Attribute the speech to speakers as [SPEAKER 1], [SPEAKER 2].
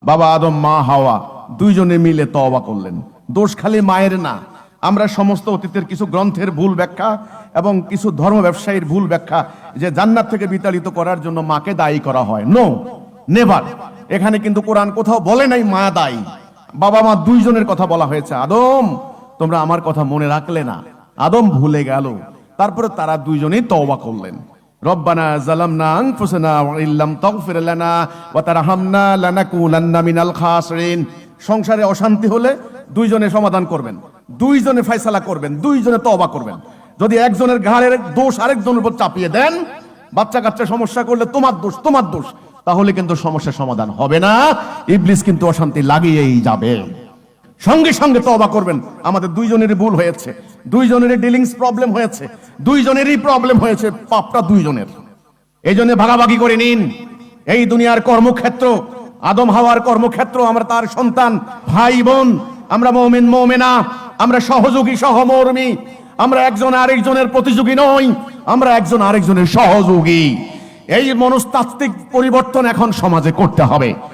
[SPEAKER 1] বাবা আদম মা হাওয়া দুইজনে মিলে তওবা করলেন। দোষ খালি মায়ের না, আমরা সমস্ত অতীতের কিছু গ্রন্থের ভুল ব্যাখ্যা এবং কিছু ধর্ম ব্যবসায়ীর ভুল ব্যাখ্যা যে জান্নাত থেকে বিতাড়িত করার জন্য মাকে দায়ী করা হয়, নো, নেভার। এখানে কিন্তু কোরআন কোথাও বলে নাই মা দায়ী, বাবা মা দুইজনের কথা বলা হয়েছে। আদম তোমরা আমার কথা মনে রাখলে না, আদম ভুলে গেল। তারপরে তারা দুইজনেই তওবা করলেন। রব্বানা জালামনা আনফুসানা ওয়া ইল্লাম তাগফির লানা ওয়া তারহামনা লানাকুনান্না মিনাল খাসিরিন। সংসারে অশান্তি হলে দুইজনে সমাধান করবেন, দুইজনে ফয়সালা করবেন, দুইজনে তওবা করবেন। যদি একজনের ঘাড়ের দোষ আরেকজনের উপর চাপিয়ে দেন, বাচ্চা কাচ্চা সমস্যা করলে তোমার দোষ তোমার দোষ, তাহলে কিন্তু সমস্যার সমাধান হবে না, ইবলিস কিন্তু অশান্তি লাগিয়েই যাবে। সঙ্গে সঙ্গে তওবা করবেন। আমাদের দুইজনেরই ভুল হয়েছে, দুইজনেরই ডিলিংস প্রবলেম হয়েছে, দুইজনেরই প্রবলেম হয়েছে, পাপটা দুইজনের। এই জন্য ভাগাভাগি করে নিন। এই দুনিয়ার কর্মক্ষেত্র আদম হাওয়ার কর্মক্ষেত্র, আমরা তার সন্তান, ভাই বোন, আমরা মুমিন মুমিনা, আমরা সহযোগী সহমর্মী, আমরা একজন আরেকজনের প্রতিযোগী নই, আমরা একজন আরেকজনের সহযোগী। এই মনস্তাত্ত্বিক পরিবর্তন এখন সমাজে করতে হবে।